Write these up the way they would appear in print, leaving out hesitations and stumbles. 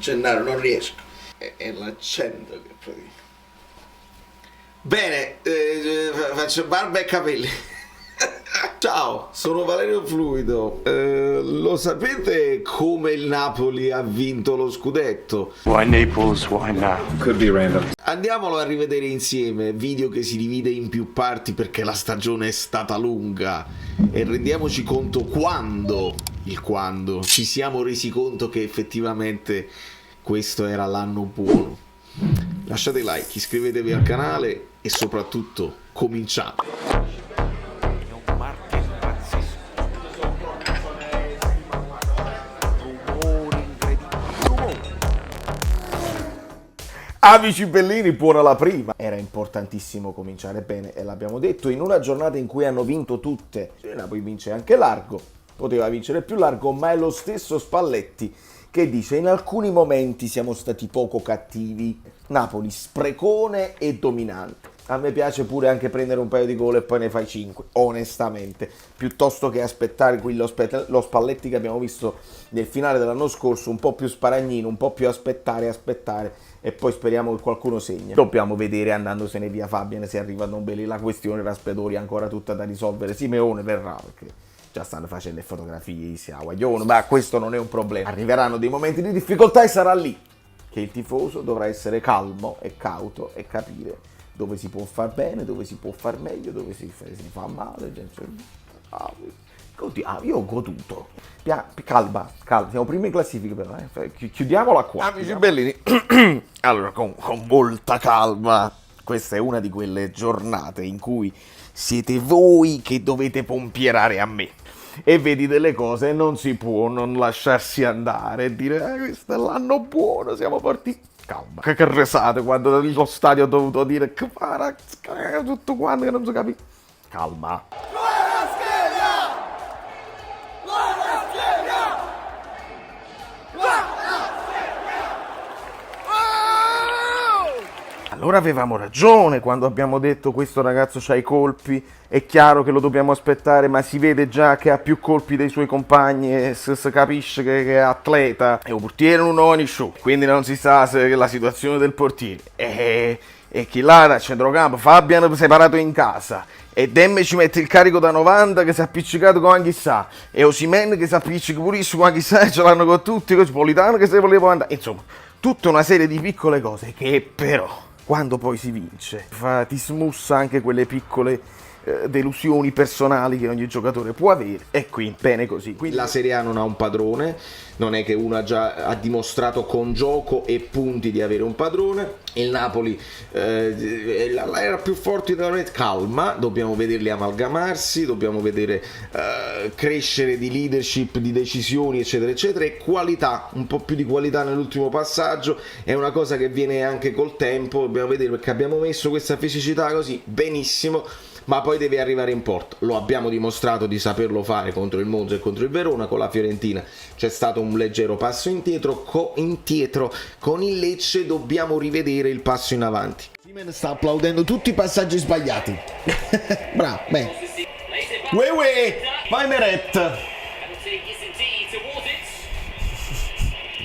Gennaro, non riesco. È l'accento che praticamente. Bene, faccio barba e capelli. Ciao, sono Valerio Fluido. Lo sapete come il Napoli ha vinto lo scudetto? Why Naples? Why now? Could be random. Andiamolo a rivedere insieme, video che si divide in più parti perché la stagione è stata lunga e rendiamoci conto quando ci siamo resi conto che effettivamente questo era l'anno buono. Lasciate like, iscrivetevi al canale e soprattutto cominciamo. Amici bellini, buona la prima! Era importantissimo cominciare bene e l'abbiamo detto in una giornata in cui hanno vinto tutte. Il Napoli vince anche largo, poteva vincere più largo, ma è lo stesso Spalletti che dice in alcuni momenti siamo stati poco cattivi. Napoli sprecone e dominante. A me piace pure anche prendere un paio di gol e poi ne fai 5, onestamente, piuttosto che aspettare lo Spalletti che abbiamo visto nel finale dell'anno scorso, un po' più sparagnino, un po' più aspettare e poi speriamo che qualcuno segna. Dobbiamo vedere andandosene via Fabian se arriva Ndombele, la questione Raspadori è ancora tutta da risolvere. Simeone verrà perché già stanno facendo le fotografie, si aguaglione, ma questo non è un problema. Arriveranno dei momenti di difficoltà e sarà lì che il tifoso dovrà essere calmo e cauto e capire dove si può far bene, dove si può far meglio, dove si fa male. Io ho goduto. Calma, siamo primi in classifica però, chiudiamola qua. Amici bellini, allora con molta calma, questa è una di quelle giornate in cui siete voi che dovete pompierare a me e vedi delle cose e non si può non lasciarsi andare e dire questo è l'anno buono, siamo partiti. Calma, che resate quando lo stadio ho dovuto dire che para tutto quanto che non si capisce. Calma. Allora avevamo ragione quando abbiamo detto questo ragazzo c'ha i colpi, è chiaro che lo dobbiamo aspettare, ma si vede già che ha più colpi dei suoi compagni e si capisce che è atleta. È un portiere non ogni show, quindi non si sa se la situazione del portiere. E chi là da centrocampo, Fabian separato in casa, e Demme ci mette il carico da 90 che si è appiccicato con chissà, e Osimhen che si appiccica purissimo con chissà, e ce l'hanno con tutti, con Politano che se voleva andare, insomma, tutta una serie di piccole cose che però quando poi si vince ti smussa anche quelle piccole delusioni personali che ogni giocatore può avere, e qui bene così. Quindi la Serie A non ha un padrone, non è che uno ha dimostrato con gioco e punti di avere un padrone. Il Napoli era più forte di calma, dobbiamo vederli amalgamarsi, dobbiamo vedere crescere di leadership, di decisioni eccetera eccetera, e qualità, un po' più di qualità nell'ultimo passaggio è una cosa che viene anche col tempo. Dobbiamo vedere perché abbiamo messo questa fisicità così benissimo, ma poi deve arrivare in porto. Lo abbiamo dimostrato di saperlo fare contro il Monza e contro il Verona. Con la Fiorentina c'è stato un leggero passo indietro, con il Lecce dobbiamo rivedere il passo in avanti. Simen sta applaudendo tutti i passaggi sbagliati. Bravo, bene. Vai Meret.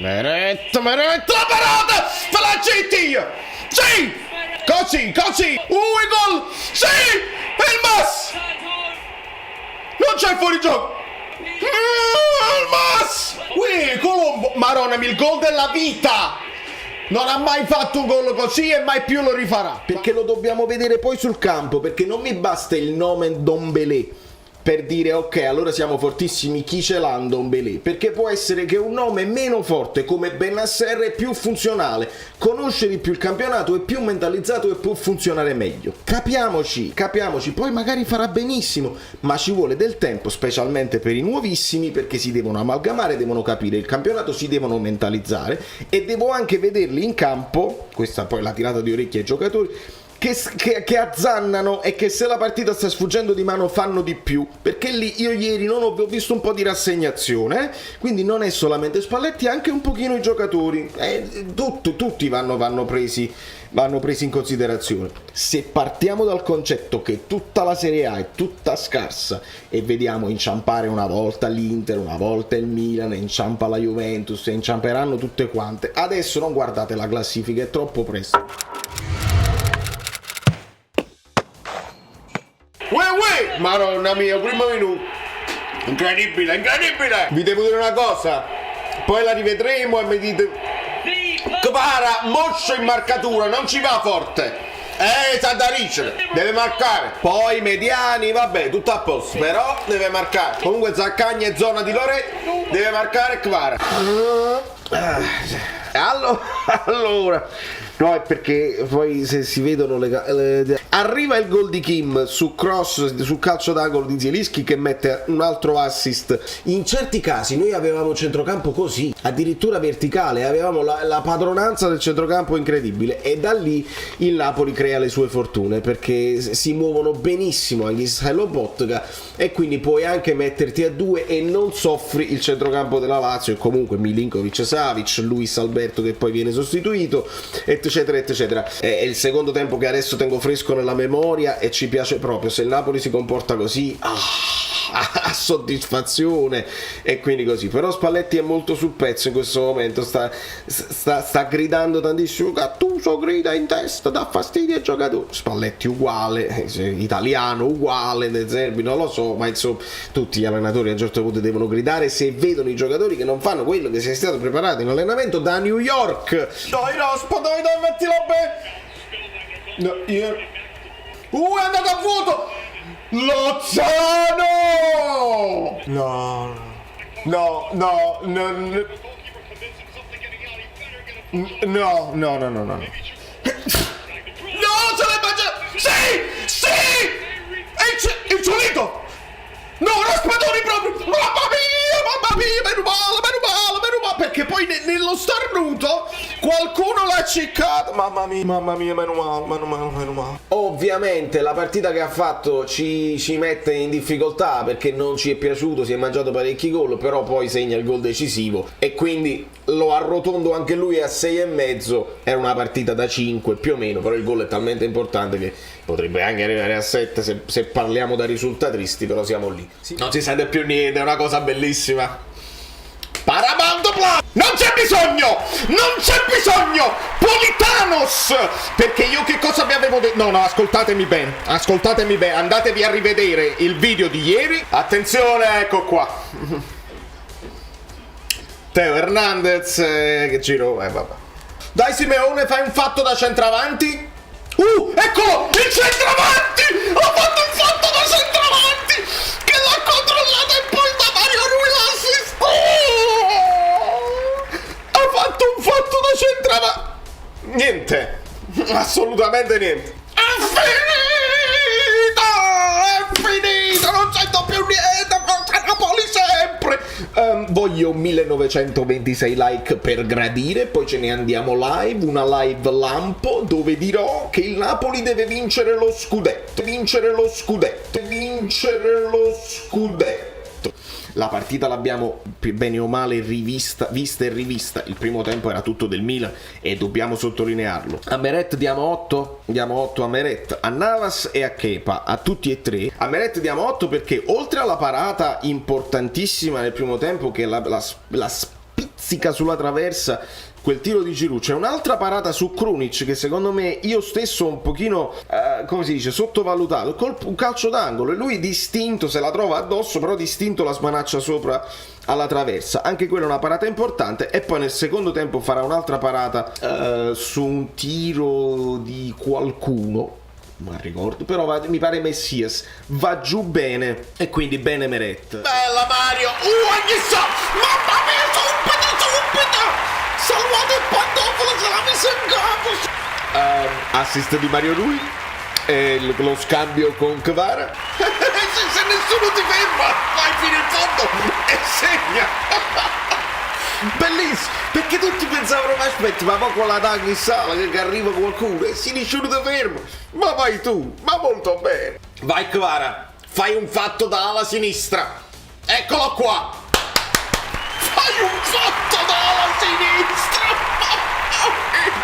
Meret, la parata! Fa la GT! Sì! Così! Gol! Sì! E il Mas! Non c'è fuorigioco! Il Mas! Colombo! Maronami, il gol della vita! Non ha mai fatto un gol così e mai più lo rifarà! Perché lo dobbiamo vedere poi sul campo, perché non mi basta il nome Ndombele per dire ok, allora siamo fortissimi, chi ce l'ha Ndombele? Perché può essere che un nome meno forte come Bennacer è più funzionale, conosce di più il campionato, è più mentalizzato e può funzionare meglio. Capiamoci, poi magari farà benissimo, ma ci vuole del tempo, specialmente per i nuovissimi, perché si devono amalgamare, devono capire il campionato, si devono mentalizzare e devo anche vederli in campo, questa poi è la tirata di orecchie ai giocatori, che azzannano e che se la partita sta sfuggendo di mano fanno di più, perché lì io ieri non ho visto un po' di rassegnazione, quindi non è solamente Spalletti, anche un pochino i giocatori, tutti vanno presi in considerazione. Se partiamo dal concetto che tutta la Serie A è tutta scarsa e vediamo inciampare una volta l'Inter, una volta il Milan, inciampa la Juventus e inciamperanno tutte quante, adesso non guardate la classifica, è troppo presto. Uè, madonna mia, primo minuto. Incredibile. Vi devo dire una cosa, poi la rivedremo e mi dite: Kvara, moscio in marcatura, non ci va forte. Sa da ricere, deve marcare. Poi mediani, vabbè, tutto a posto, però deve marcare. Comunque Zaccagni è zona di Loreto, deve marcare Kvara. Allora, no, è perché poi se si vedono arriva il gol di Kim su cross, su calcio d'angolo di Zielinski, che mette un altro assist. In certi casi noi avevamo centrocampo così, addirittura verticale, avevamo la padronanza del centrocampo incredibile, e da lì il Napoli crea le sue fortune, perché si muovono benissimo anche Lobotka, e quindi puoi anche metterti a due e non soffri il centrocampo della Lazio, e comunque Milinkovic, Savic, Luis Alberto che poi viene sostituito, eccetera. È il secondo tempo che adesso tengo fresco nella memoria e ci piace proprio. Se il Napoli si comporta così, a soddisfazione, e quindi così. Però Spalletti è molto sul pezzo in questo momento, sta gridando tantissimo. Gattuso grida in testa, dà fastidio ai giocatori. Spalletti uguale, italiano uguale, De Zerbi non lo so, ma insomma tutti gli allenatori a un certo punto devono gridare se vedono i giocatori che non fanno quello che si è stato preparato in allenamento da New York. Dai Rospo, dai, mettila bene. No, io... è andato a vuoto. Lozano! No, se l'hai mangiato! Sì! È insolito! No, raspadori proprio! Mamma mia, meno male, perché poi nello starnuto qualcuno l'ha ciccato. Mamma mia, meno male. Ovviamente la partita che ha fatto ci mette in difficoltà, perché non ci è piaciuto, si è mangiato parecchi gol, però poi segna il gol decisivo e quindi lo arrotondo anche lui a 6,5. Era una partita da 5 più o meno, però il gol è talmente importante che potrebbe anche arrivare a 7 se parliamo da risultati tristi, però siamo lì. Non si sente più niente, è una cosa bellissima. Paramount Plus! Non c'è bisogno! Politanos! Perché io che cosa vi avevo detto? No, ascoltatemi bene, andatevi a rivedere il video di ieri. Attenzione, ecco qua. Teo Hernandez, che giro, vabbè. Dai Simeone, fai un fatto da centravanti. Eccolo! Il centravanti! Ha fatto un fatto da centravanti! Che l'ha controllato e poi da Mario Rui l'assist! Ha fatto un fatto da centravanti! Niente! Assolutamente niente! È finita! Non sento più niente! Forza Napoli sempre! Voglio 1926 like per gradire, poi ce ne andiamo live, una live lampo dove dirò che il Napoli deve vincere lo scudetto. La partita l'abbiamo bene o male vista e rivista. Il primo tempo era tutto del Milan e dobbiamo sottolinearlo. A Meret diamo 8? Diamo 8 a Meret, a Navas e a Kepa, a tutti e tre. A Meret diamo 8 perché oltre alla parata importantissima nel primo tempo, che la spizzica sulla traversa, quel tiro di Giroud, c'è un'altra parata su Krunic che secondo me io stesso ho un pochino come si dice, sottovalutato, un calcio d'angolo, e lui distinto se la trova addosso, però distinto la smanaccia sopra alla traversa. Anche quella è una parata importante. E poi nel secondo tempo farà un'altra parata su un tiro di qualcuno, non ricordo, però mi pare Messias, va giù bene e quindi bene Meret. Bella Mario, chissà, mamma mia, subito, salvato il pantofolo, se l'ha messo in campo. Assist di Mario Rui e lo scambio con Kvara. Se nessuno ti ferma vai fino in fondo e segna. Bellissimo, perché tutti pensavano, ma aspetti, ma poi con la taglia in sala che arriva qualcuno e si risciuta fermo. Ma vai tu, ma molto bene. Vai Kvara, fai un fatto da ala sinistra. Eccolo qua. Fai un fatto da ala sinistra.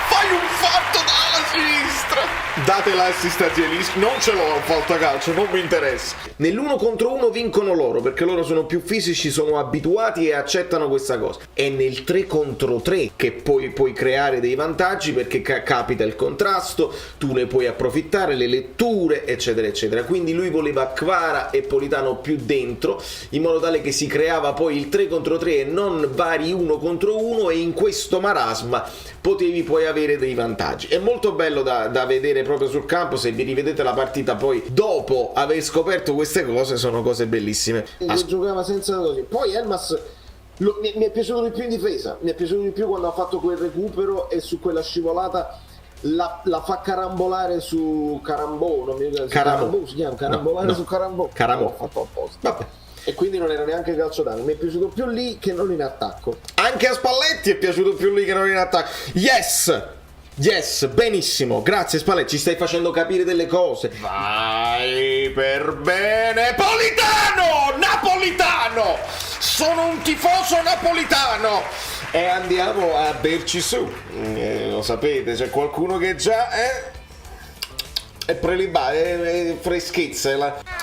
Fai un fatto da ala sinistra. Date l'assist a Zielinski, non ce l'ho un fantacalcio, non mi interessa. Nell'1 contro 1 vincono loro, perché loro sono più fisici, sono abituati e accettano questa cosa. È nel 3 contro 3 che poi puoi creare dei vantaggi, perché capita il contrasto, tu ne puoi approfittare, le letture, eccetera eccetera. Quindi lui voleva Kvara e Politano più dentro, in modo tale che si creava poi il 3 contro 3 e non vari 1 contro 1, e in questo marasma potevi poi avere dei vantaggi. È molto bello da vedere proprio sul campo. Se vi rivedete la partita poi dopo aver scoperto queste cose, sono cose bellissime. Giocava senza così. Poi Elmas mi è piaciuto di più in difesa, mi è piaciuto di più quando ha fatto quel recupero e su quella scivolata la fa carambolare su Carambò, non mi ricordo Carambò si chiama, carambolare no. Su Carambò. Carambò. L'ho fatto apposta. Vabbè. E quindi non era neanche calcio d'angolo. Mi è piaciuto più lì che non in attacco. Anche a Spalletti è piaciuto più lì che non in attacco. Yes, benissimo, grazie Spalletti, ci stai facendo capire delle cose. Vai per bene, Napolitano! Sono un tifoso napolitano! E andiamo a berci su. Lo sapete, c'è qualcuno che già è prelibato, è freschezza.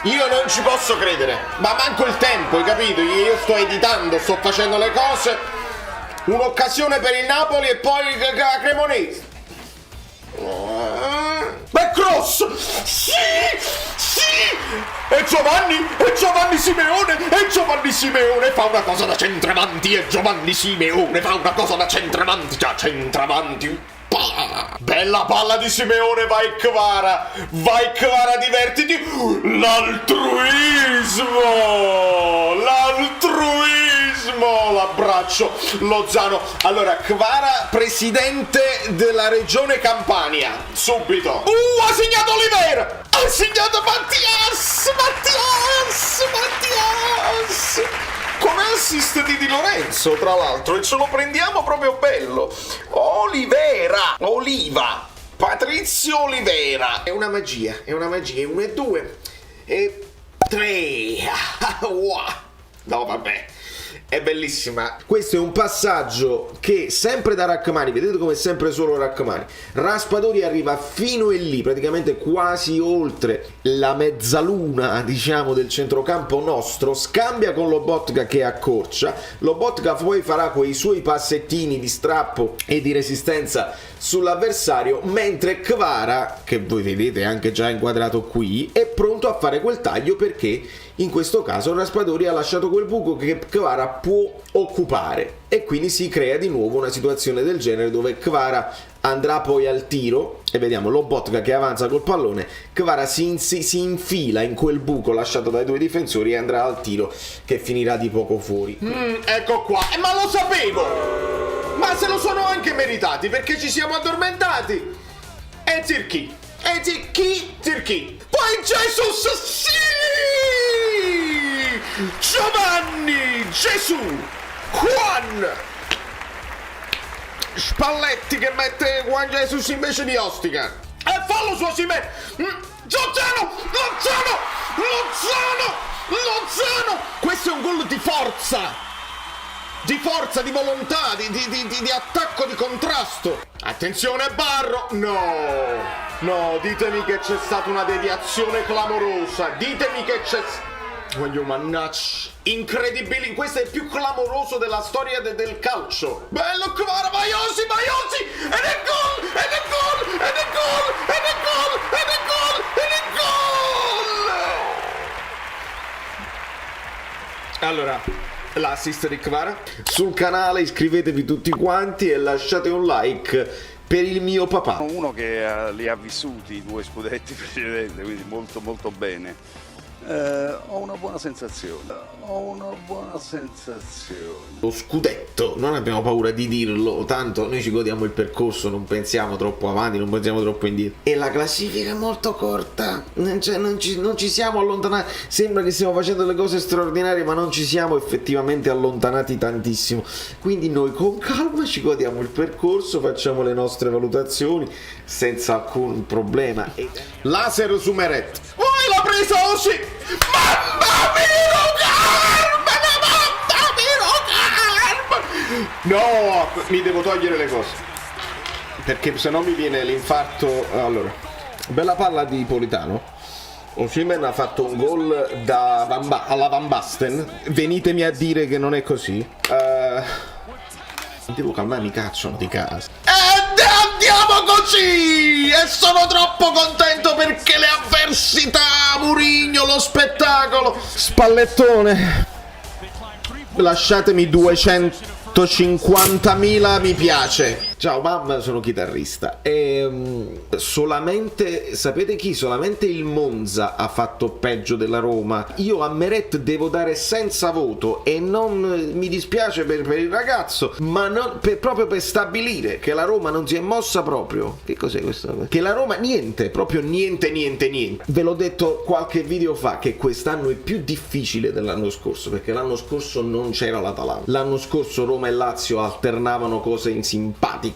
Io non ci posso credere, ma manco il tempo, hai capito? Io sto editando, sto facendo le cose. Un'occasione per il Napoli e poi la Cremonese. Ma cross! Sì! E Giovanni Simeone fa una cosa da centravanti, Bella palla di Simeone, vai Kvara, divertiti. L'altruismo, l'abbraccio, Lozano. Allora, Kvara, presidente della regione Campania, subito. Ha segnato Olivera, ha segnato Mattias. Come assist di Di Lorenzo, tra l'altro, e ce lo prendiamo proprio bello. Patrizio Olivera. È una magia, 1 e 2 e 3. No, vabbè. È bellissima. Questo è un passaggio che sempre da Rachmani, vedete come è sempre solo Rachmani. Raspadori arriva fino e lì, praticamente quasi oltre la mezzaluna, diciamo, del centrocampo nostro, scambia con Lobotka che accorcia. Lobotka poi farà quei suoi passettini di strappo e di resistenza sull'avversario, mentre Kvara, che voi vedete anche già inquadrato qui, è pronto a fare quel taglio, perché in questo caso Raspadori ha lasciato quel buco che Kvara può occupare, e quindi si crea di nuovo una situazione del genere dove Kvara andrà poi al tiro e vediamo Lobotka che avanza col pallone. Kvara si infila in quel buco lasciato dai 2 difensori e andrà al tiro, che finirà di poco fuori. Ecco qua, ma lo sapevo! Ma se lo sono anche meritati, perché ci siamo addormentati. E Tirchi. Poi Jesus, sì! Giovanni, Gesù, Juan. Spalletti che mette Juan Jesus invece di Ostica. E fallo su Osimhen. Lozano! Questo è un gol di forza. Di volontà, di attacco, di contrasto. Attenzione Barro. No, ditemi che c'è stata una deviazione clamorosa. Ditemi che c'è... Voglio mannaggia. Incredibile, questo è il più clamoroso della storia del calcio. Bello Kvara, Vaiosi. Ed è gol. Allora, l'assist di Kvara. Sul canale iscrivetevi tutti quanti e lasciate un like per il mio papà. Uno che li ha vissuti i 2 scudetti precedenti, quindi molto molto bene. Ho una buona sensazione. Lo scudetto, non abbiamo paura di dirlo, tanto noi ci godiamo il percorso, non pensiamo troppo avanti, non pensiamo troppo indietro. E la classifica è molto corta, cioè, non ci siamo allontanati, sembra che stiamo facendo le cose straordinarie, ma non ci siamo effettivamente allontanati tantissimo. Quindi noi con calma ci godiamo il percorso, facciamo le nostre valutazioni senza alcun problema. Laser su Meret. Voi l'ha presa così! Mamma mia, no, mi devo togliere le cose perché se no mi viene l'infarto. Allora, bella palla di Politano. Osimhen ha fatto un gol alla Van Basten. Venitemi a dire che non è così. Devo calmare, mi cacciano di casa. Andiamo così! E sono troppo contento perché le avversità, Mourinho, lo spettacolo. Spallettone. Lasciatemi 250.000 mi piace. Ciao mamma, sono chitarrista. Solamente, sapete chi? Solamente il Monza ha fatto peggio della Roma. Io a Meret devo dare senza voto e non mi dispiace per il ragazzo, ma proprio per stabilire che la Roma non si è mossa proprio. Che cos'è questo? Che la Roma niente, proprio niente. Ve l'ho detto qualche video fa che quest'anno è più difficile dell'anno scorso, perché l'anno scorso non c'era l'Atalanta. L'anno scorso Roma e Lazio alternavano cose simpatiche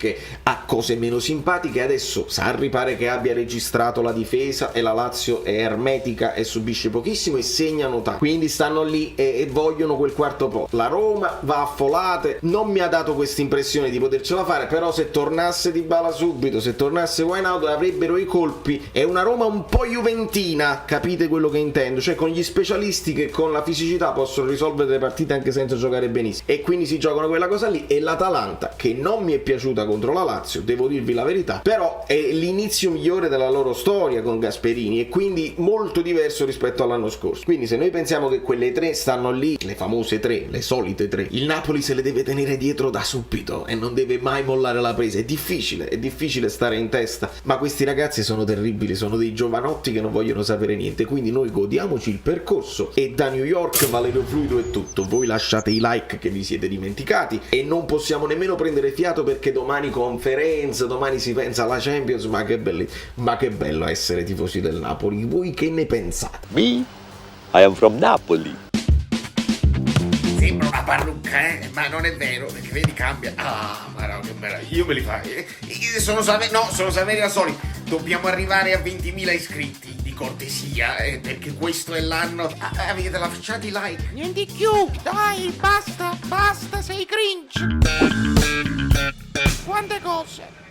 a cose meno simpatiche. Adesso Sarri pare che abbia registrato la difesa e la Lazio è ermetica e subisce pochissimo e segnano tanto, quindi stanno lì e vogliono quel quarto posto. La Roma va a folate, non mi ha dato questa impressione di potercela fare, però se tornasse Dybala subito, se tornasse Wijnaldum avrebbero i colpi. È una Roma un po' juventina, capite quello che intendo, cioè con gli specialisti che con la fisicità possono risolvere le partite anche senza giocare benissimo, e quindi si giocano quella cosa lì. E l'Atalanta, che non mi è piaciuta contro la Lazio, devo dirvi la verità, però è l'inizio migliore della loro storia con Gasperini e quindi molto diverso rispetto all'anno scorso. Quindi se noi pensiamo che quelle tre stanno lì, le famose tre, le solite tre, il Napoli se le deve tenere dietro da subito e non deve mai mollare la presa. È difficile stare in testa, ma questi ragazzi sono terribili, sono dei giovanotti che non vogliono sapere niente, quindi noi godiamoci il percorso. E da New York Valerio Fluido è tutto. Voi lasciate i like che vi siete dimenticati e non possiamo nemmeno prendere fiato perché domani conferenza, domani si pensa alla Champions. Ma che bello essere tifosi del Napoli. Voi che ne pensate? Me? I am from Napoli. Sembra una parrucca, ma non è vero, perché vedi cambia. Ah, ma no, che meraviglia. Io me li fai. Sono Saveri da soli. Dobbiamo arrivare a 20.000 iscritti, di cortesia, perché questo è l'anno. Avete lasciato i like. Niente più, dai, basta, sei cringe. Quante cose.